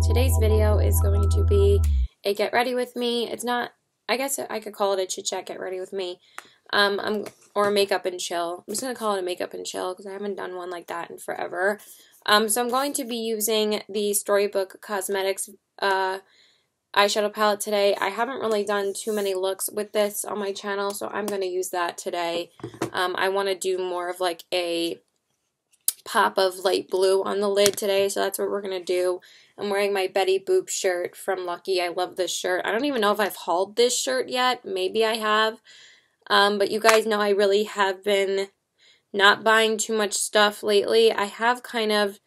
Today's video is going to be a get ready with me. It's not, I guess I could call it a chit chat get ready with me. Or makeup and chill. I'm just going to call it a makeup and chill because I haven't done one like that in forever. So I'm going to be using the Storybook Cosmetics eyeshadow palette today. I haven't really done too many looks with this on my channel, so I'm going to use that today. I want to do more of like a pop of light blue on the lid today, so that's what we're going to do. I'm wearing my Betty Boop shirt from Lucky. I love this shirt. I don't even know if I've hauled this shirt yet. Maybe I have. But you guys know I really have been not buying too much stuff lately. I have kind of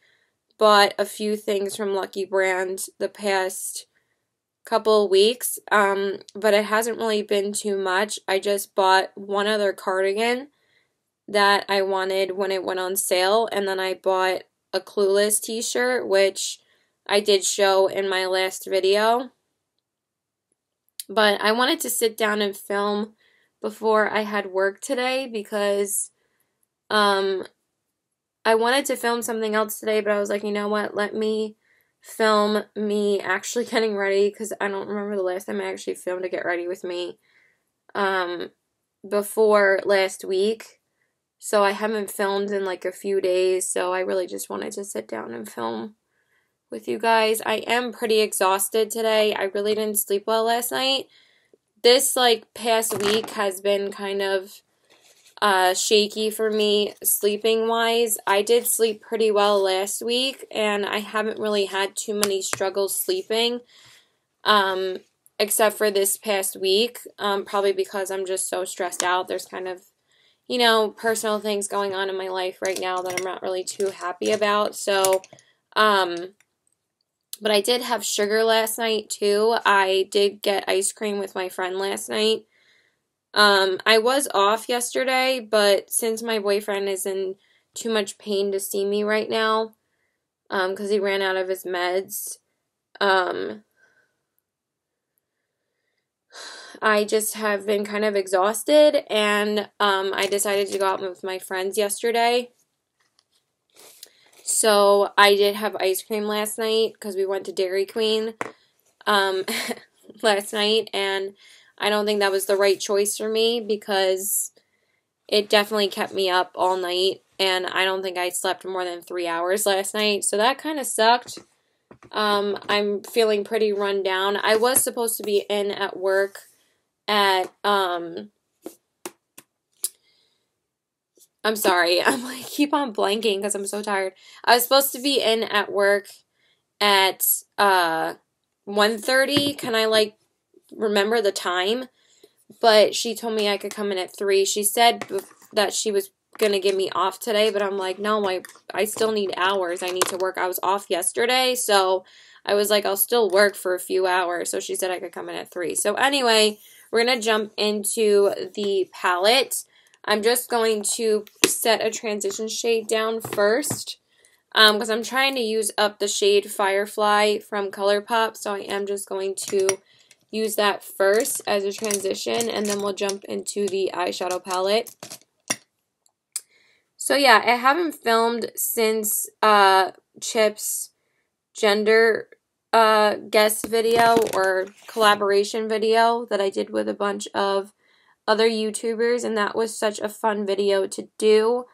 bought a few things from Lucky Brand the past couple of weeks, but it hasn't really been too much. I just bought one other cardigan that I wanted when it went on sale, and then I bought a Clueless t-shirt, which I did show in my last video. But I wanted to sit down and film before I had work today because I wanted to film something else today, but I was like, you know what, let me film me actually getting ready, because I don't remember the last time I actually filmed a get ready with me before last week. So I haven't filmed in like a few days, so I really just wanted to sit down and film with you guys. I am pretty exhausted today. I really didn't sleep well last night. This like past week has been kind of shaky for me sleeping wise. I did sleep pretty well last week, and I haven't really had too many struggles sleeping except for this past week, probably because I'm just so stressed out. There's kind of, you know, personal things going on in my life right now that I'm not really too happy about. So, but I did have sugar last night too. I did get ice cream with my friend last night. I was off yesterday, but since my boyfriend is in too much pain to see me right now, because he ran out of his meds, I just have been kind of exhausted, and I decided to go out with my friends yesterday. So I did have ice cream last night because we went to Dairy Queen last night, and I don't think that was the right choice for me because it definitely kept me up all night, and I don't think I slept more than 3 hours last night, so that kind of sucked. I'm feeling pretty run down. I was supposed to be in at work at, I'm sorry, I'm like, keep on blanking because I'm so tired. I was supposed to be in at work at, 1:30. Can I, like, remember the time? But she told me I could come in at 3. She said that she was going to give me off today, but I'm like, no, I still need hours. I need to work. I was off yesterday, so I was like, I'll still work for a few hours. So she said I could come in at 3. So anyway, we're going to jump into the palette. I'm just going to set a transition shade down first because I'm trying to use up the shade Firefly from ColourPop, so I am just going to use that first as a transition, and then we'll jump into the eyeshadow palette. So yeah, I haven't filmed since Chip's gender guest video or collaboration video that I did with a bunch of other YouTubers, and that was such a fun video to do.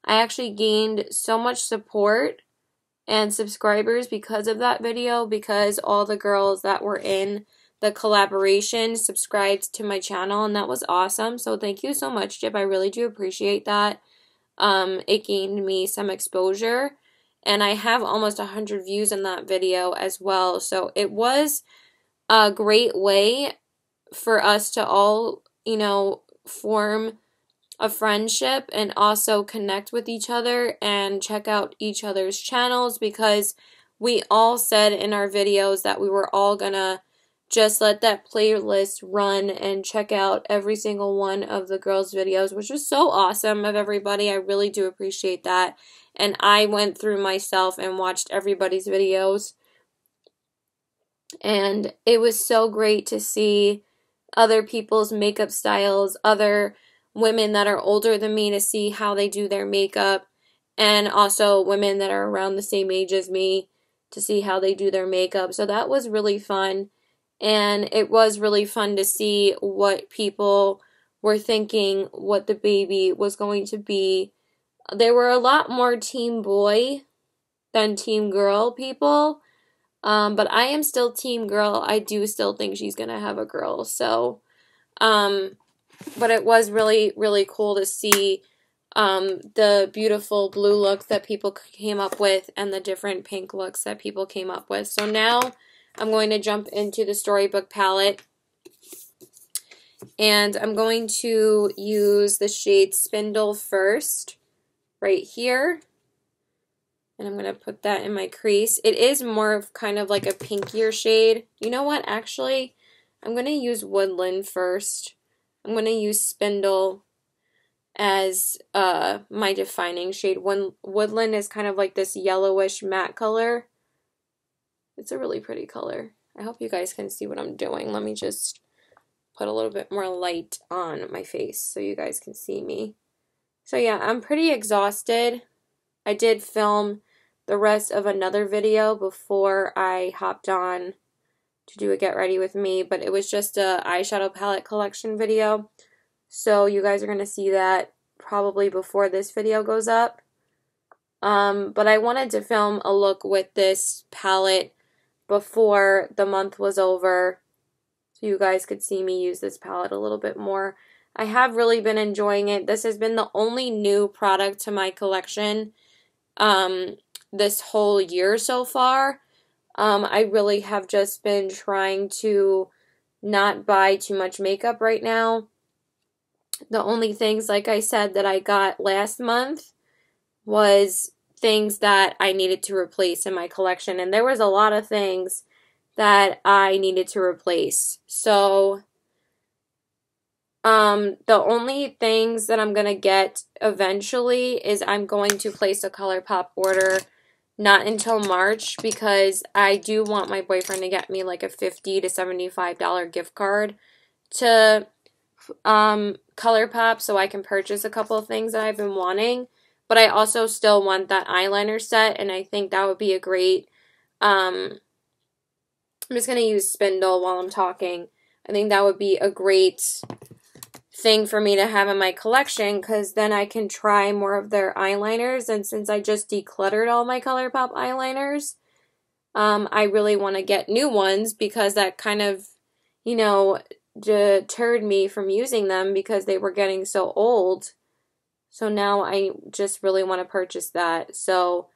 I actually gained so much support and subscribers because of that video, because all the girls that were in the collaboration subscribed to my channel, and that was awesome. So thank you so much, Chip. I really do appreciate that. It gained me some exposure, and I have almost 100 views in that video as well. So it was a great way for us to all, you know, form a friendship and also connect with each other and check out each other's channels, because we all said in our videos that we were all gonna just let that playlist run and check out every single one of the girls' videos, which was so awesome of everybody. I really do appreciate that. And I went through myself and watched everybody's videos, and it was so great to see other people's makeup styles, other women that are older than me, to see how they do their makeup, and also women that are around the same age as me to see how they do their makeup. So that was really fun. And it was really fun to see what people were thinking, what the baby was going to be. There were a lot more team boy than team girl people. But I am still team girl. I do still think she's going to have a girl. So, but it was really, really cool to see the beautiful blue looks that people came up with and the different pink looks that people came up with. So now I'm going to jump into the Storybook palette, and I'm going to use the shade Spindle first, right here. And I'm going to put that in my crease. It is more of kind of like a pinkier shade. You know what? Actually, I'm going to use Woodland first. I'm going to use Spindle as my defining shade. Woodland is kind of like this yellowish matte color. It's a really pretty color. I hope you guys can see what I'm doing. Let me just put a little bit more light on my face so you guys can see me. So yeah, I'm pretty exhausted. I did film the rest of another video before I hopped on to do a get ready with me, but it was just a eyeshadow palette collection video. So you guys are going to see that probably before this video goes up. But I wanted to film a look with this palette before the month was over, so you guys could see me use this palette a little bit more. I have really been enjoying it. This has been the only new product to my collection this whole year so far. I really have just been trying to not buy too much makeup right now. The only things, like I said, that I got last month was things that I needed to replace in my collection. And there was a lot of things that I needed to replace. So, the only things that I'm going to get eventually is I'm going to place a ColourPop order not until March, because I do want my boyfriend to get me like a $50 to $75 gift card to ColourPop so I can purchase a couple of things that I've been wanting. But I also still want that eyeliner set, and I think that would be a great, I'm just going to use Spindle while I'm talking. I think that would be a great thing for me to have in my collection, because then I can try more of their eyeliners. And since I just decluttered all my ColourPop eyeliners, I really want to get new ones, because that kind of, you know, deterred me from using them because they were getting so old. So now I just really want to purchase that. So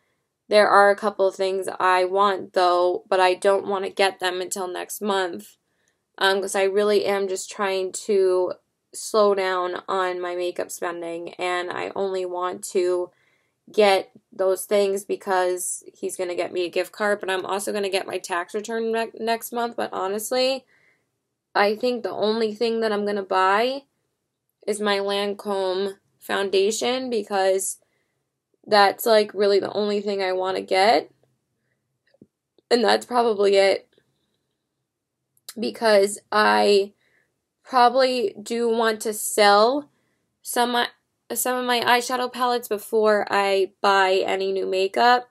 there are a couple of things I want though, but I don't want to get them until next month, because I really am just trying to slow down on my makeup spending, and I only want to get those things because he's going to get me a gift card, but I'm also going to get my tax return next month. But honestly, I think the only thing that I'm going to buy is my Lancome foundation, because that's like really the only thing I want to get. And that's probably it, because I probably do want to sell some of my eyeshadow palettes before I buy any new makeup.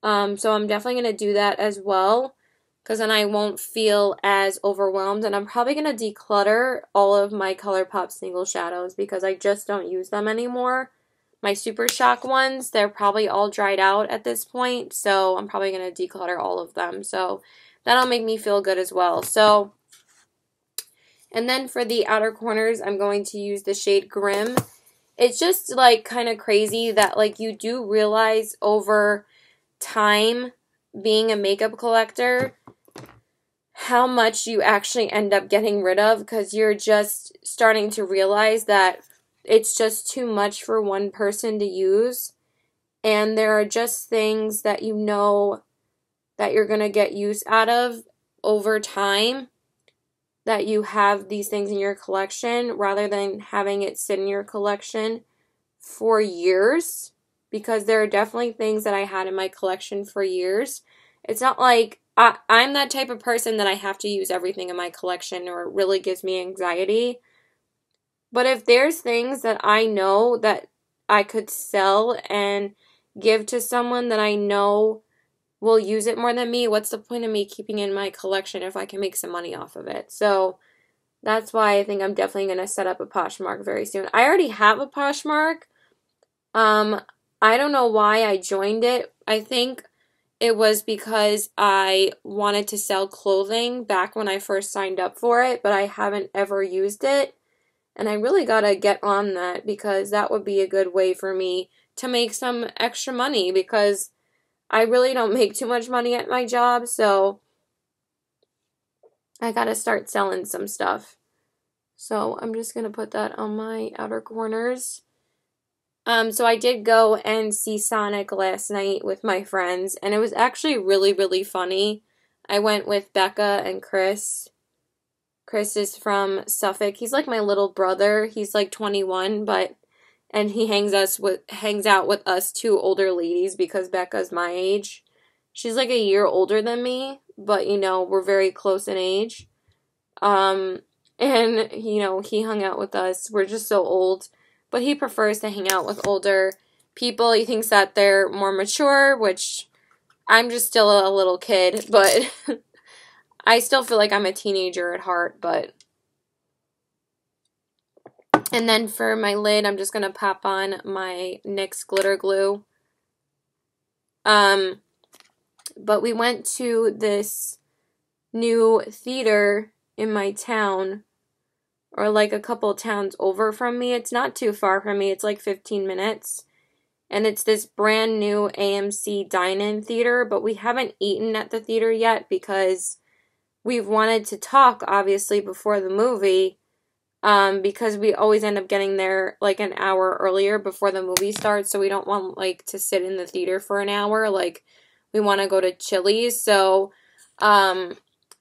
So I'm definitely going to do that as well, because then I won't feel as overwhelmed. And I'm probably going to declutter all of my ColourPop single shadows, because I just don't use them anymore. My Super Shock ones, they're probably all dried out at this point, so I'm probably going to declutter all of them. So that'll make me feel good as well. So, and then for the outer corners, I'm going to use the shade Grim. It's just like kind of crazy that like you do realize over time being a makeup collector how much you actually end up getting rid of, because you're just starting to realize that it's just too much for one person to use, and there are just things that you know that you're going to get use out of over time, that you have these things in your collection rather than having it sit in your collection for years, because there are definitely things that I had in my collection for years. It's not like I'm that type of person that I have to use everything in my collection or it really gives me anxiety. But if there's things that I know that I could sell and give to someone that I know will use it more than me, what's the point of me keeping it in my collection if I can make some money off of it? So that's why I think I'm definitely going to set up a Poshmark very soon. I already have a Poshmark. I don't know why I joined it. I think it was because I wanted to sell clothing back when I first signed up for it, but I haven't ever used it. And I really gotta get on that because that would be a good way for me to make some extra money because I really don't make too much money at my job, so I gotta start selling some stuff. So I'm just gonna put that on my outer corners. So I did go and see Sonic last night with my friends, and it was actually really, really funny. I went with Becca and Chris. Chris is from Suffolk. He's like my little brother. He's like 21, and he hangs out with us two older ladies because Becca's my age. She's like a year older than me, but we're very close in age. And he hung out with us. We're just so old, but he prefers to hang out with older people. He thinks that they're more mature, which I'm just still a little kid, but I still feel like I'm a teenager at heart, And then for my lid, I'm just going to pop on my NYX glitter glue. But we went to this new theater in my town, or like a couple towns over from me. It's not too far from me. It's like 15 minutes. And it's this brand new AMC dine-in theater, but we haven't eaten at the theater yet because we've wanted to talk, obviously, before the movie, because we always end up getting there like an hour earlier before the movie starts, so we don't want like to sit in the theater for an hour. Like, we want to go to Chili's, so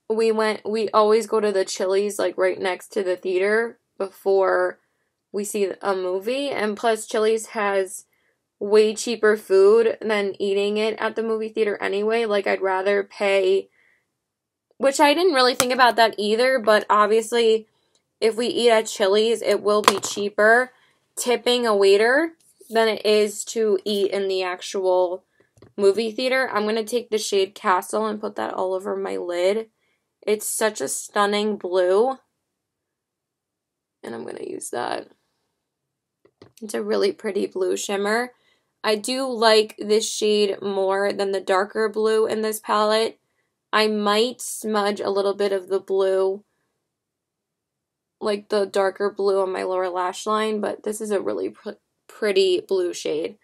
we always go to the Chili's like right next to the theater before we see a movie, and plus Chili's has way cheaper food than eating it at the movie theater anyway. Like, I'd rather pay, which I didn't really think about that either, but obviously if we eat at Chili's, it will be cheaper tipping a waiter than it is to eat in the actual movie theater. I'm going to take the shade Castle and put that all over my lid. It's such a stunning blue, and I'm going to use that. It's a really pretty blue shimmer. I do like this shade more than the darker blue in this palette. I might smudge a little bit of the blue, like the darker blue on my lower lash line, but this is a really pretty blue shade.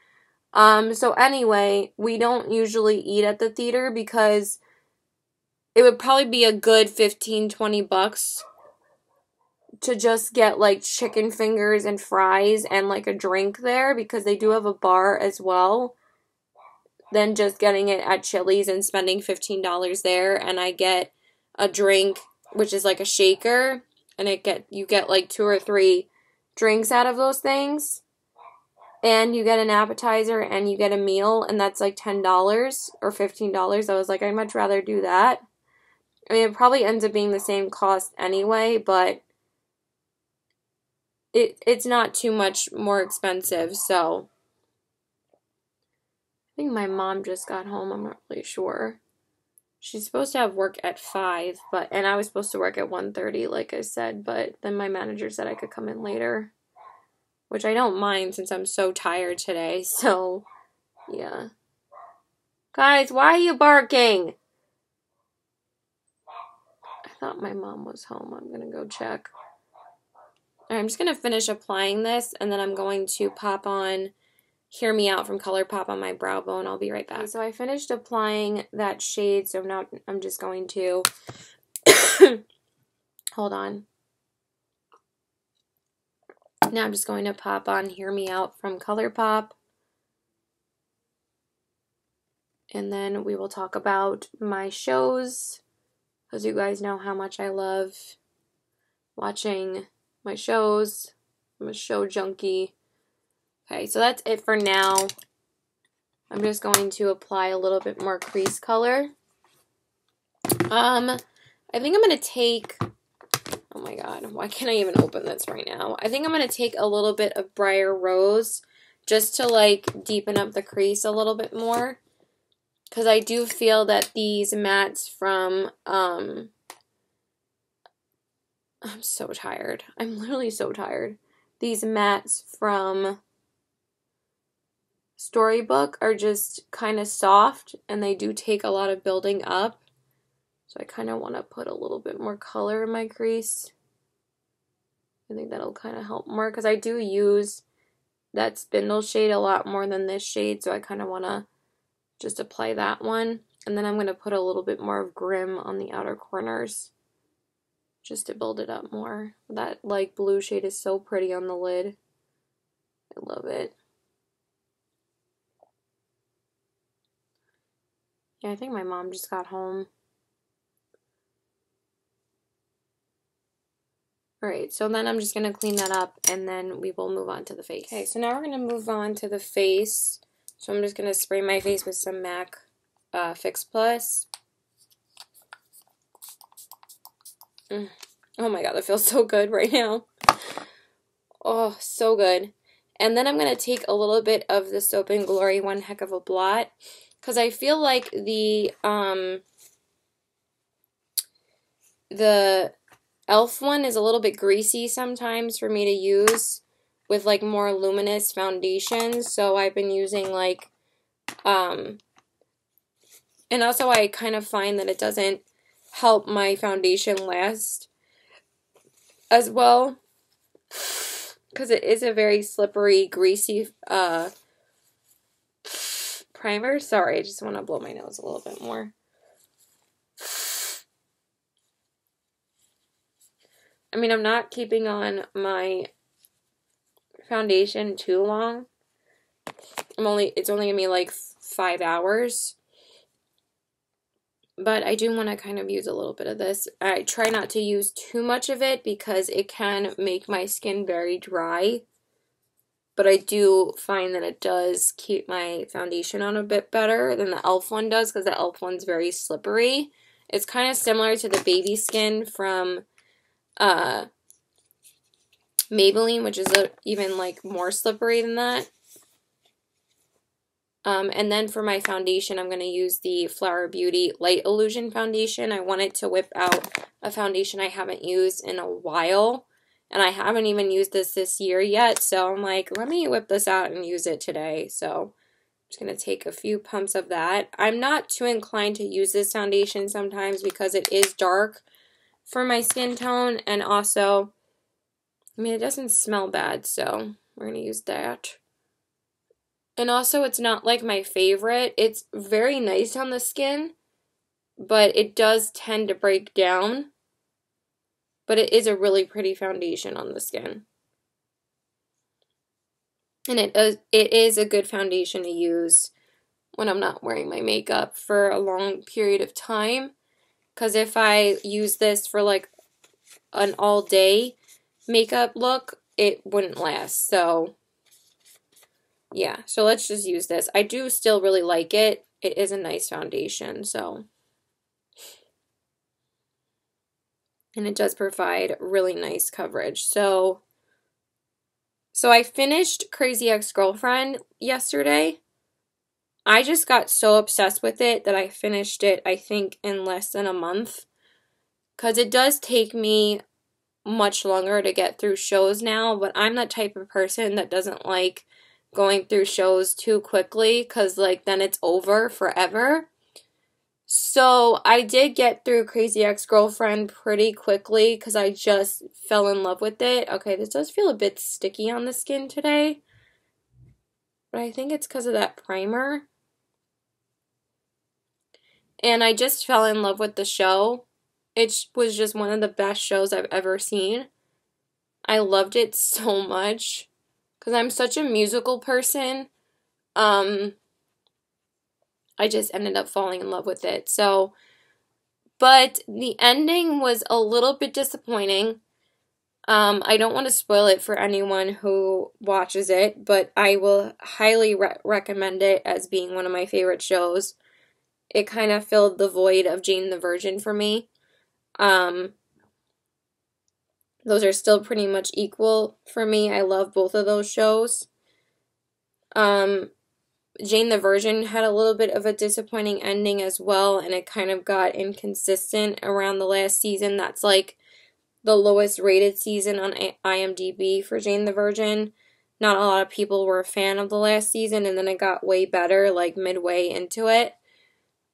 So anyway, we don't usually eat at the theater because it would probably be a good $15-20 to just get like chicken fingers and fries and like a drink there, because they do have a bar as well, than just getting it at Chili's and spending $15 there. And I get a drink, which is like a shaker, and you get like 2 or 3 drinks out of those things, and you get an appetizer and you get a meal, and that's like $10 or $15. I was like, I'd much rather do that. I mean, it probably ends up being the same cost anyway, but it's not too much more expensive. So I think my mom just got home. I'm not really sure. She's supposed to have work at 5, and I was supposed to work at 1:30, like I said, but then my manager said I could come in later, which I don't mind since I'm so tired today. So yeah. Guys, why are you barking? I thought my mom was home. I'm gonna go check. I'm just going to finish applying this, and then I'm going to pop on Hear Me Out from ColourPop on my brow bone. I'll be right back. Okay, so I finished applying that shade, so now I'm just going to... Hold on. Now I'm just going to pop on Hear Me Out from ColourPop. And then we will talk about my shows, because you guys know how much I love watching my shows. I'm a show junkie. Okay, so that's it for now. I'm just going to apply a little bit more crease color. I think I'm going to take... Oh my god, why can't I even open this right now? I think I'm going to take a little bit of Briar Rose just to like deepen up the crease a little bit more. because I do feel that these mattes from, I'm so tired. I'm literally so tired. These mattes from Storybook are just kind of soft, and they do take a lot of building up. So I kind of want to put a little bit more color in my crease. I think that'll kind of help more, because I do use that spindle shade a lot more than this shade, so I kind of want to just apply that one. And then I'm going to put a little bit more of Grim on the outer corners, just to build it up more. That like blue shade is so pretty on the lid. I love it. Yeah, I think my mom just got home. Alright, so then I'm just going to clean that up, and then we will move on to the face. Okay, so now we're going to move on to the face. So I'm just going to spray my face with some MAC Fix Plus. Oh my god, that feels so good right now. Oh, so good. And then I'm going to take a little bit of the Soap & Glory One Heck of a Blot, because I feel like the e.l.f. one is a little bit greasy sometimes for me to use with like more luminous foundations. So I've been using like, and also I kind of find that it doesn't help my foundation last as well, because it is a very slippery, greasy primer. Sorry, I just want to blow my nose a little bit more. I mean, I'm not keeping on my foundation too long. It's only gonna be like 5 hours. But I do want to kind of use a little bit of this. I try not to use too much of it because it can make my skin very dry. But I do find that it does keep my foundation on a bit better than the e.l.f. one does, because the e.l.f. one's very slippery. It's kind of similar to the baby skin from Maybelline, which is even like more slippery than that. And then for my foundation, I'm going to use the Flower Beauty Light Illusion Foundation. I wanted to whip out a foundation I haven't used in a while. And I haven't even used this year yet. So I'm like, let me whip this out and use it today. So I'm just going to take a few pumps of that. I'm not too inclined to use this foundation sometimes because it is dark for my skin tone. And also, I mean, it doesn't smell bad. So we're going to use that. And also, it's not like my favorite. It's very nice on the skin, but it does tend to break down. But it is a really pretty foundation on the skin. And it is a good foundation to use when I'm not wearing my makeup for a long period of time. Because if I use this for like an all-day makeup look, it wouldn't last. So yeah, so let's just use this. I do still really like it. It is a nice foundation, so. And it does provide really nice coverage. So I finished Crazy Ex-Girlfriend yesterday. I just got so obsessed with it that I finished it, I think, in less than a month. Because it does take me much longer to get through shows now, but I'm that type of person that doesn't like going through shows too quickly, because like then it's over forever. So I did get through Crazy Ex-Girlfriend pretty quickly because I just fell in love with it. Okay, this does feel a bit sticky on the skin today, but I think it's because of that primer. And I just fell in love with the show. It was just one of the best shows I've ever seen. I loved it so much because I'm such a musical person. I just ended up falling in love with it. So, but the ending was a little bit disappointing. I don't want to spoil it for anyone who watches it, but I will highly recommend it as being one of my favorite shows. It kind of filled the void of Jane the Virgin for me. Those are still pretty much equal for me. I love both of those shows. Jane the Virgin had a little bit of a disappointing ending as well, and it kind of got inconsistent around the last season. That's like the lowest rated season on IMDb for Jane the Virgin. Not a lot of people were a fan of the last season, and then it got way better, like, midway into it.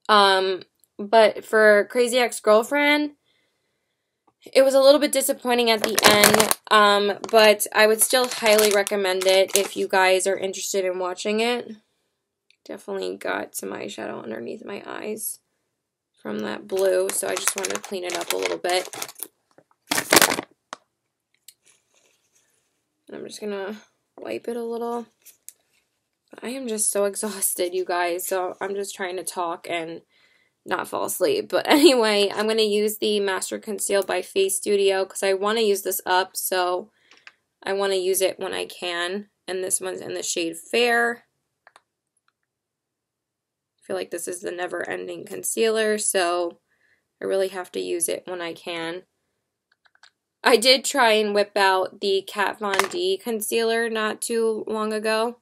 But for Crazy Ex-Girlfriend, it was a little bit disappointing at the end, but I would still highly recommend it if you guys are interested in watching it. Definitely got some eyeshadow underneath my eyes from that blue, so I just wanted to clean it up a little bit. I'm just gonna wipe it a little. I am just so exhausted, you guys, so I'm just trying to talk and not fall asleep. But anyway, I'm going to use the Master Conceal by Face Studio because I want to use this up, so I want to use it when I can. And this one's in the shade Fair. I feel like this is the never-ending concealer, so I really have to use it when I can. I did try and whip out the Kat Von D concealer not too long ago,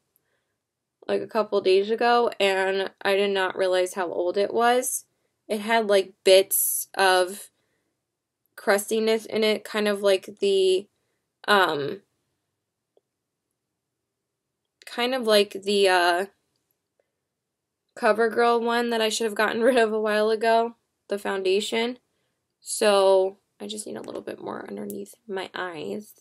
like a couple days ago, and I did not realize how old it was. It had like bits of crustiness in it, kind of like the CoverGirl one that I should have gotten rid of a while ago, the foundation. So I just need a little bit more underneath my eyes.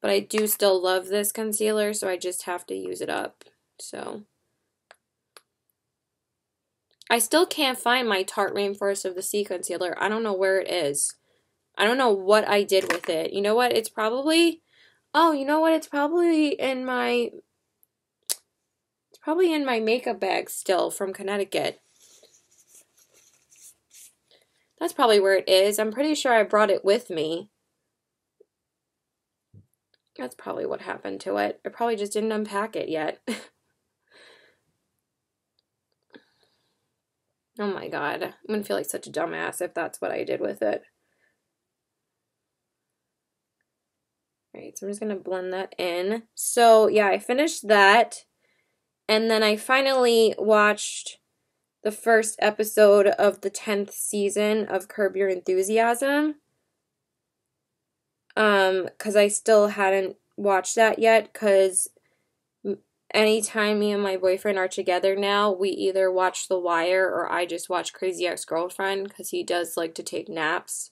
But I do still love this concealer, so I just have to use it up. So I still can't find my Tarte Rainforest of the Sea concealer. I don't know where it is. I don't know what I did with it. You know what? It's probably... Oh, you know what? It's probably in my... It's probably in my makeup bag still from Connecticut. That's probably where it is. I'm pretty sure I brought it with me. That's probably what happened to it. I probably just didn't unpack it yet. Oh my god. I'm gonna feel like such a dumbass if that's what I did with it. Alright, so I'm just gonna blend that in. So, yeah, I finished that. And then I finally watched the first episode of the 10th season of Curb Your Enthusiasm. Because I still hadn't watched that yet, because anytime me and my boyfriend are together now, we either watch The Wire or I just watch Crazy Ex-Girlfriend, because he does like to take naps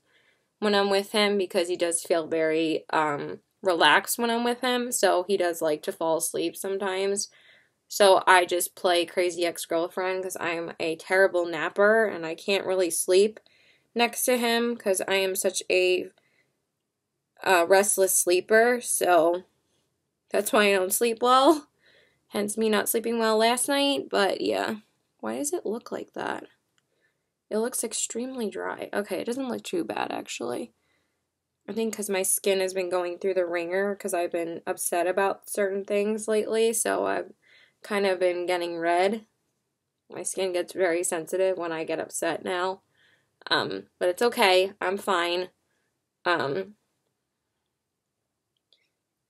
when I'm with him, because he does feel very relaxed when I'm with him, so he does like to fall asleep sometimes. So I just play Crazy Ex-Girlfriend because I'm a terrible napper and I can't really sleep next to him because I am such a restless sleeper, so that's why I don't sleep well. Hence me not sleeping well last night, but yeah. Why does it look like that? It looks extremely dry. Okay, it doesn't look too bad, actually. I think because my skin has been going through the ringer because I've been upset about certain things lately, so I've kind of been getting red. My skin gets very sensitive when I get upset now. But it's okay. I'm fine. I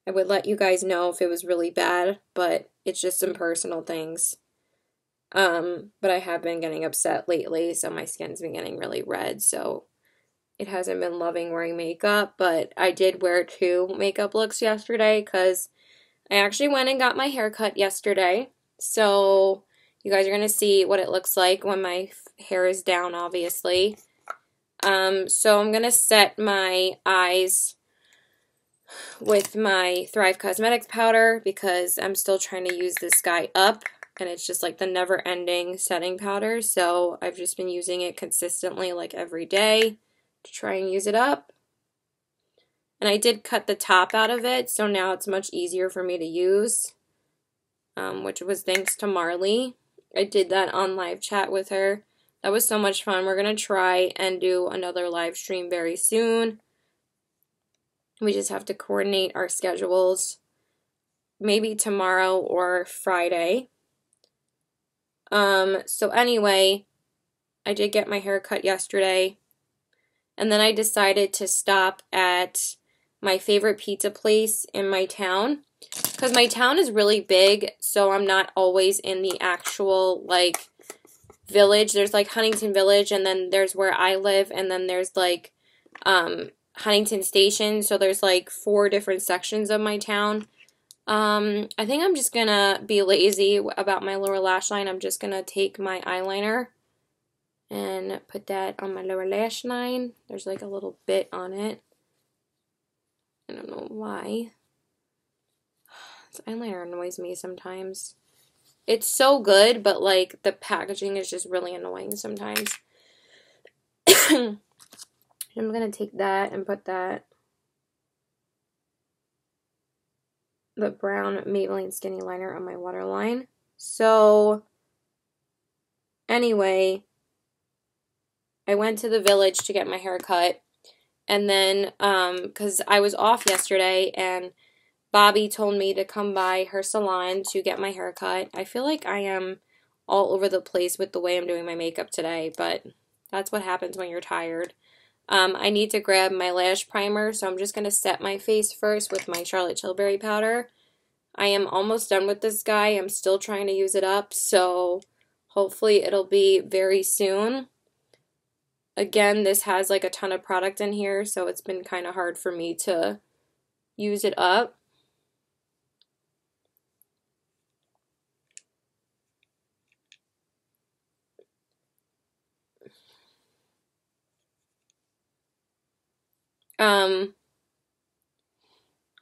would let you guys know if it was really bad, but it's just some personal things. But I have been getting upset lately, so my skin's been getting really red, so it hasn't been loving wearing makeup, but I did wear 2 makeup looks yesterday because I actually went and got my hair cut yesterday. So you guys are going to see what it looks like when my hair is down, obviously. So I'm going to set my eyes with my Thrive Cosmetics powder because I'm still trying to use this guy up, and it's just like the never-ending setting powder, so I've just been using it consistently like every day to try and use it up. And I did cut the top out of it, so now it's much easier for me to use, which was thanks to Marley. I did that on live chat with her. That was so much fun. We're going to try and do another live stream very soon. We just have to coordinate our schedules. Maybe tomorrow or Friday. So anyway, I did get my hair cut yesterday. And then I decided to stop at my favorite pizza place in my town. Because my town is really big, so I'm not always in the actual, like, village. There's, like, Huntington Village, and then there's where I live, and then there's, like, Huntington Station. So there's, like, 4 different sections of my town. I think I'm just gonna be lazy about my lower lash line. I'm just gonna take my eyeliner and put that on my lower lash line. There's, like, a little bit on it. I don't know why. This eyeliner annoys me sometimes. It's so good, but, like, the packaging is just really annoying sometimes. I'm going to take that and put the brown Maybelline Skinny Liner on my waterline. So, anyway, I went to the village to get my hair cut. And then, because I was off yesterday, and Bobby told me to come by her salon to get my hair cut. I feel like I am all over the place with the way I'm doing my makeup today, but that's what happens when you're tired. I need to grab my lash primer, so I'm just going to set my face first with my Charlotte Tilbury powder. I am almost done with this guy. I'm still trying to use it up, so hopefully it'll be very soon. Again, this has like a ton of product in here, so it's been kind of hard for me to use it up.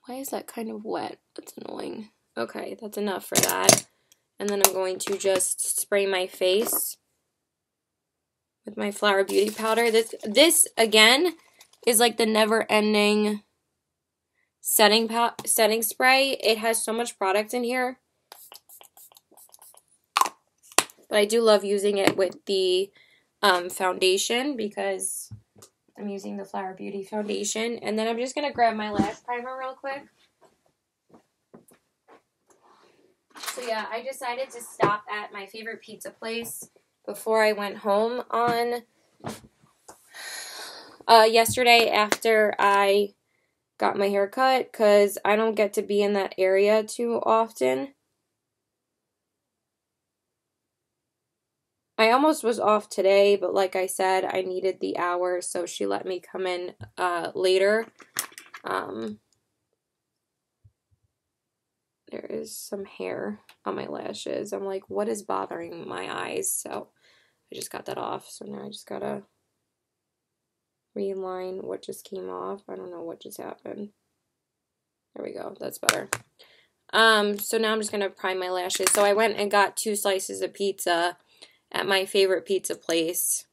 Why is that kind of wet? That's annoying. Okay, that's enough for that. And then I'm going to just spray my face with my Flower Beauty powder. This again is like the never-ending setting spray. It has so much product in here. But I do love using it with the foundation because I'm using the Flower Beauty foundation. And then I'm just going to grab my lash primer real quick. So yeah, I decided to stop at my favorite pizza place before I went home on yesterday after I got my hair cut, because I don't get to be in that area too often. I almost was off today, but like I said, I needed the hour, so she let me come in later. There is some hair on my lashes. I'm like, what is bothering my eyes? So I just got that off. So now I just gotta realign what just came off. I don't know what just happened. There we go. That's better. So now I'm just gonna prime my lashes. So I went and got 2 slices of pizza at my favorite pizza place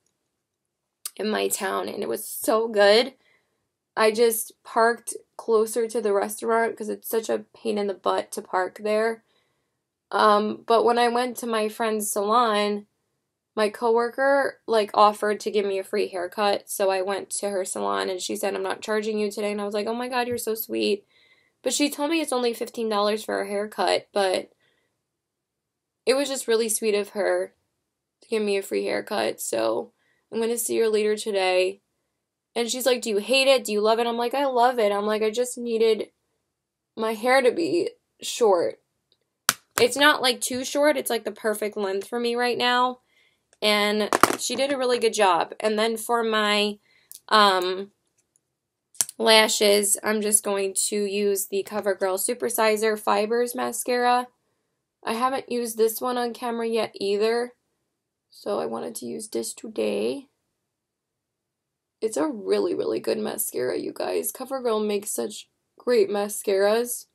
in my town, and it was so good. I just parked closer to the restaurant because it's such a pain in the butt to park there. But when I went to my friend's salon, my coworker like offered to give me a free haircut. So I went to her salon and she said, "I'm not charging you today." And I was like, "Oh my God, you're so sweet." But she told me it's only $15 for a haircut, but it was just really sweet of her to give me a free haircut. So I'm going to see her later today. And she's like, "Do you hate it? Do you love it?" I'm like, "I love it." I'm like, "I just needed my hair to be short." It's not like too short. It's like the perfect length for me right now. And she did a really good job. And then for my lashes, I'm just going to use the CoverGirl Supersizer Fibers Mascara. I haven't used this one on camera yet either, so I wanted to use this today. It's a really, really good mascara, you guys. CoverGirl makes such great mascaras.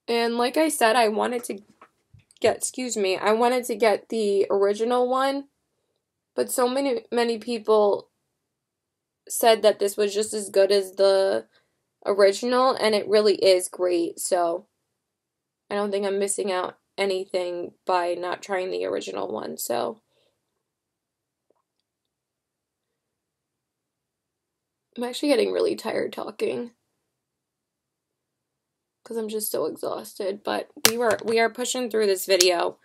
And like I said, I wanted to get the original one, but so many people said that this was just as good as the original, and it really is great. So I don't think I'm missing out anything by not trying the original one. So I'm actually getting really tired talking because I'm just so exhausted, but we are pushing through this video.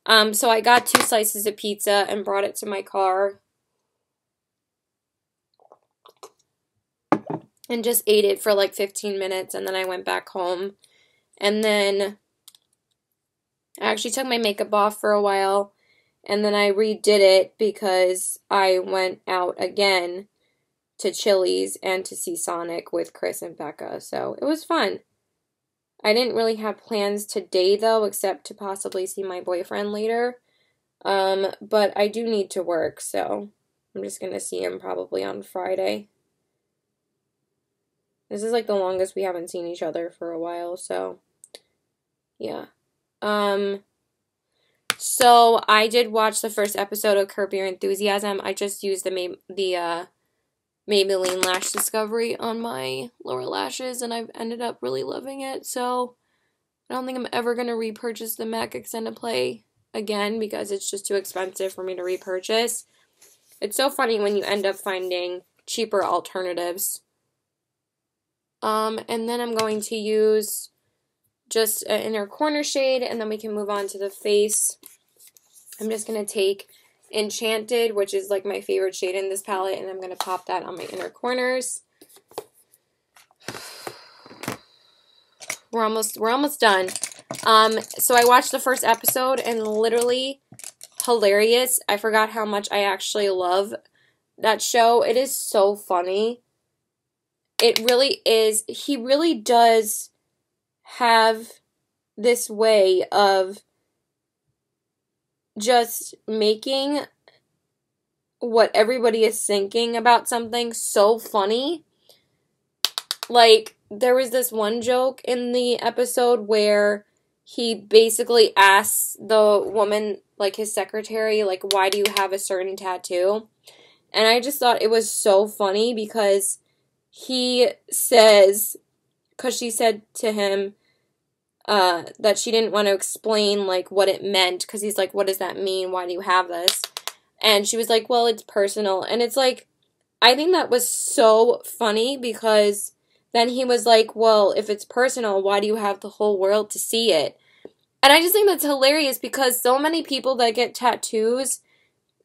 So I got 2 slices of pizza and brought it to my car. and just ate it for like 15 minutes, and then I went back home. And then I actually took my makeup off for a while, and then I redid it because I went out again to Chili's and to see Sonic with Chris and Becca, so it was fun. I didn't really have plans today, though, except to possibly see my boyfriend later, but I do need to work, so I'm just going to see him probably on Friday. This is like the longest we haven't seen each other for a while, so yeah. So I did watch the first episode of Curb Your Enthusiasm. I just used the Maybelline Lash Discovery on my lower lashes, and I've ended up really loving it, so I don't think I'm ever going to repurchase the MAC Extended Play again because it's just too expensive for me to repurchase. It's so funny when you end up finding cheaper alternatives. And then I'm going to use just an inner corner shade, and then we can move on to the face. I'm just going to take Enchanted, which is like my favorite shade in this palette, and I'm going to pop that on my inner corners. We're almost done. So I watched the first episode, and literally hilarious. I forgot how much I actually love that show. It is so funny. It really is. He really does have this way of just making what everybody is thinking about something so funny. Like, there was this one joke in the episode where he basically asks the woman, like his secretary, like, why do you have a certain tattoo? And I just thought it was so funny because he says, because she said to him that she didn't want to explain, like, what it meant, because he's like, what does that mean? Why do you have this? And she was like, well, it's personal. And it's like, I think that was so funny because then he was like, well, if it's personal, why do you have the whole world to see it? And I just think that's hilarious because so many people that get tattoos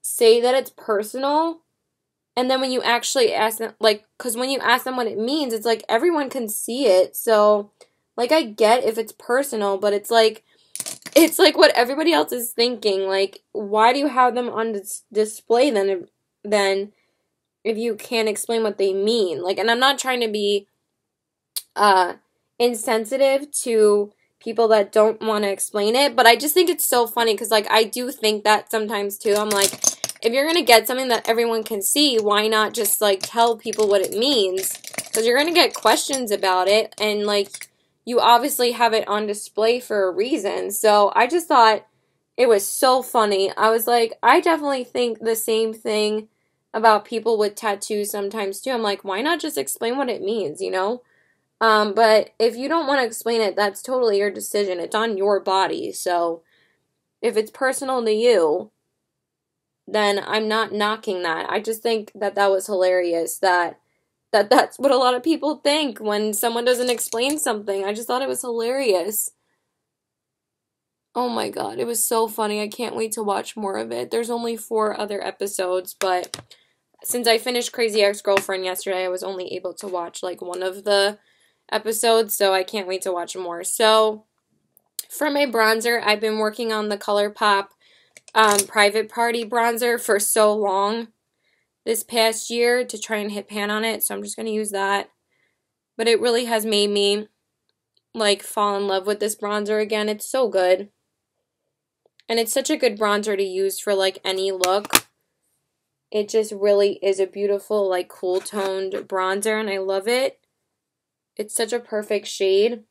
say that it's personal. And then when you actually ask them, like, because when you ask them what it means, it's like everyone can see it. So, like, I get if it's personal, but it's like what everybody else is thinking. Like, why do you have them on display then if you can't explain what they mean? Like, and I'm not trying to be insensitive to people that don't want to explain it, but I just think it's so funny because, like, I do think that sometimes too. I'm like, if you're going to get something that everyone can see, why not just, like, tell people what it means? Because you're going to get questions about it, and, like, you obviously have it on display for a reason. So I just thought it was so funny. I was like, I definitely think the same thing about people with tattoos sometimes too. I'm like, why not just explain what it means, you know? But if you don't want to explain it, that's totally your decision. It's on your body. So if it's personal to you, then I'm not knocking that. I just think that that was hilarious that's what a lot of people think when someone doesn't explain something. I just thought it was hilarious. Oh my god, it was so funny. I can't wait to watch more of it. There's only 4 other episodes, but since I finished Crazy Ex-Girlfriend yesterday, I was only able to watch, like, one of the episodes, so I can't wait to watch more. So, for my bronzer, I've been working on the ColourPop Private Party bronzer for so long this past year to try and hit pan on it, so I'm just going to use that. But it really has made me, like, fall in love with this bronzer again. It's so good. And it's such a good bronzer to use for, like, any look. It just really is a beautiful, like, cool-toned bronzer, and I love it. It's such a perfect shade.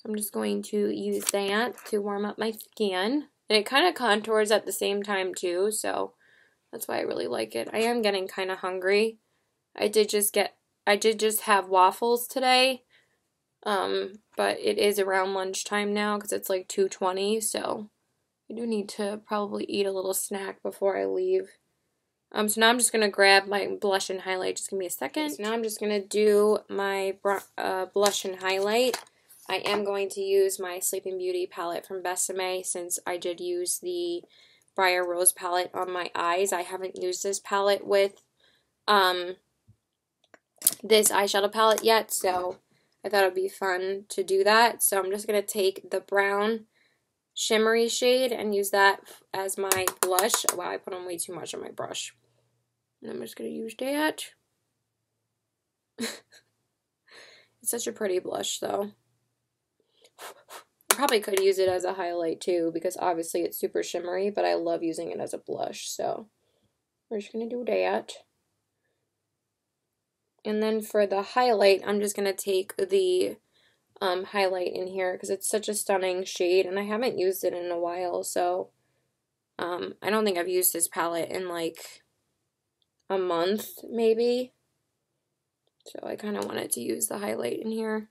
I'm just going to use that to warm up my skin. And it kind of contours at the same time, too, so that's why I really like it. I am getting kind of hungry. I did just have waffles today. But it is around lunchtime now because it's like 2:20, so I do need to probably eat a little snack before I leave. So now I'm just going to grab my blush and highlight. Just give me a second. So now I'm just going to do my blush and highlight. I am going to use my Sleeping Beauty palette from Besame since I did use the Briar Rose palette on my eyes. I haven't used this palette with this eyeshadow palette yet, so I thought it would be fun to do that. So I'm just going to take the brown shimmery shade and use that as my blush. Wow, I put on way too much on my brush. And I'm just going to use that. It's such a pretty blush, though. I probably could use it as a highlight, too, because obviously it's super shimmery, but I love using it as a blush, so we're just going to do that. And then for the highlight, I'm just going to take the highlight in here because it's such a stunning shade, and I haven't used it in a while, so I don't think I've used this palette in like a month, maybe. So I kind of wanted to use the highlight in here.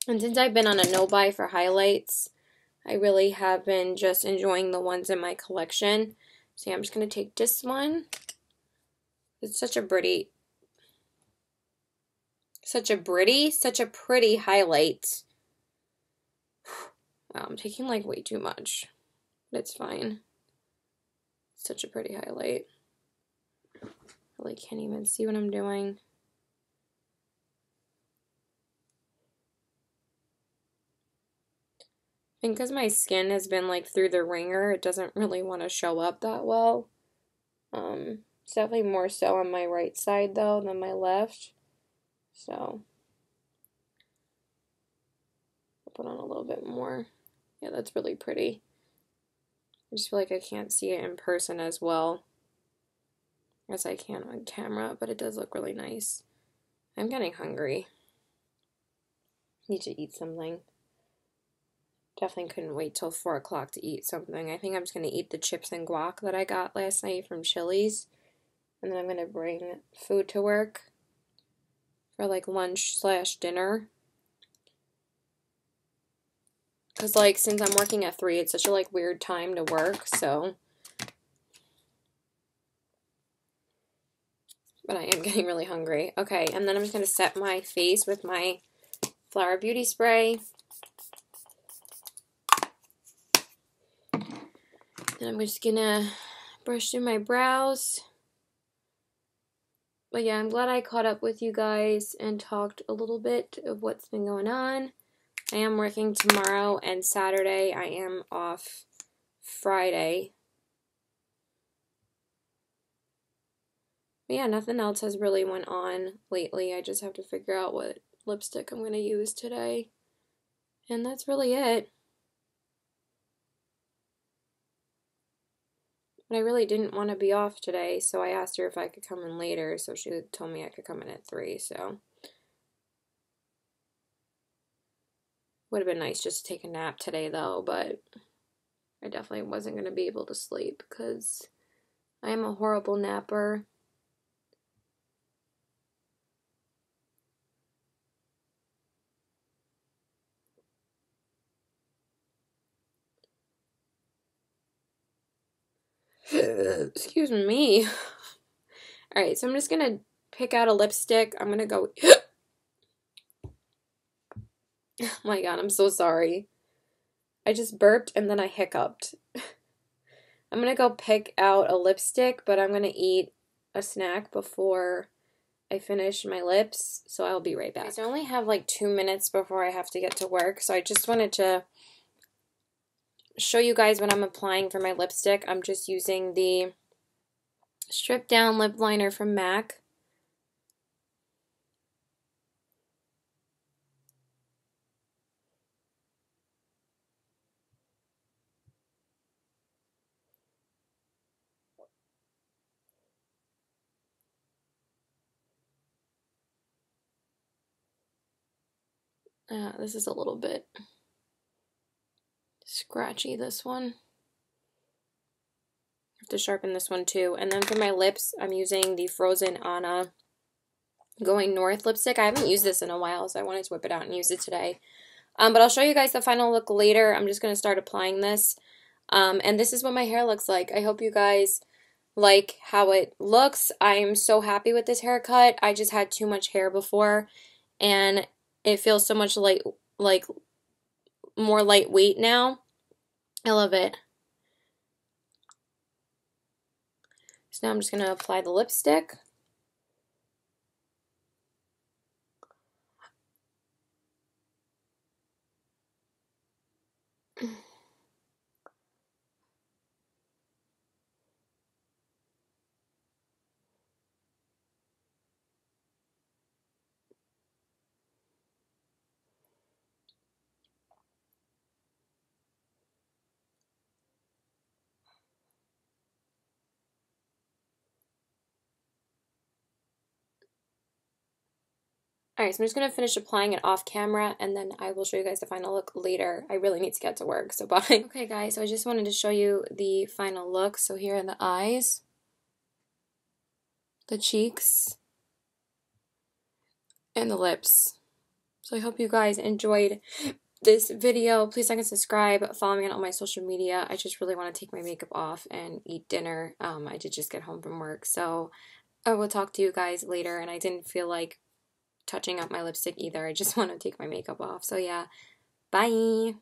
And since I've been on a no-buy for highlights, I really have been just enjoying the ones in my collection. So yeah, I'm just going to take this one. It's such a pretty highlight. Wow, I'm taking like way too much. But it's fine. Such a pretty highlight. I really can't even see what I'm doing. And because my skin has been like through the ringer, it doesn't really want to show up that well. It's definitely more so on my right side though than my left. So I'll put on a little bit more. Yeah, that's really pretty. I just feel like I can't see it in person as well as I can on camera, but it does look really nice. I'm getting hungry. Need to eat something. Definitely couldn't wait till 4 o'clock to eat something. I think I'm just going to eat the chips and guac that I got last night from Chili's. And then I'm going to bring food to work for like lunch/dinner. Because like since I'm working at 3, it's such a like weird time to work, so. But I am getting really hungry. Okay, and then I'm just going to set my face with my Flower Beauty spray. And I'm just gonna brush through my brows. But yeah, I'm glad I caught up with you guys and talked a little bit of what's been going on. I am working tomorrow and Saturday. I am off Friday. But yeah, nothing else has really went on lately. I just have to figure out what lipstick I'm going to use today. And that's really it. But I really didn't want to be off today, so I asked her if I could come in later, so she told me I could come in at 3, so. Would have been nice just to take a nap today, though, but I definitely wasn't going to be able to sleep, because I am a horrible napper. Excuse me. Alright, so I'm just going to pick out a lipstick. I'm going to go... Oh my god, I'm so sorry. I just burped and then I hiccuped. I'm going to go pick out a lipstick, but I'm going to eat a snack before I finish my lips, so I'll be right back. So I only have like 2 minutes before I have to get to work, so I just wanted to show you guys what I'm applying for my lipstick. I'm just using the Strip Down Lip Liner from MAC. This is a little bit scratchy, this one. I have to sharpen this one too. And then for my lips, I'm using the Frozen Anna Going North lipstick. I haven't used this in a while, so I wanted to whip it out and use it today. But I'll show you guys the final look later. I'm just going to start applying this. And this is what my hair looks like. I hope you guys like how it looks. I'm so happy with this haircut. I just had too much hair before, and it feels so much more lightweight now. I love it. So now I'm just going to apply the lipstick. Alright, so I'm just going to finish applying it off camera, and then I will show you guys the final look later. I really need to get to work, so bye. Okay guys, so I just wanted to show you the final look. So here are the eyes, the cheeks, and the lips. So I hope you guys enjoyed this video. Please like and subscribe. Follow me on all my social media. I just really want to take my makeup off and eat dinner. I did just get home from work, so I will talk to you guys later, and I didn't feel like touching up my lipstick either. I just want to take my makeup off. So yeah, bye!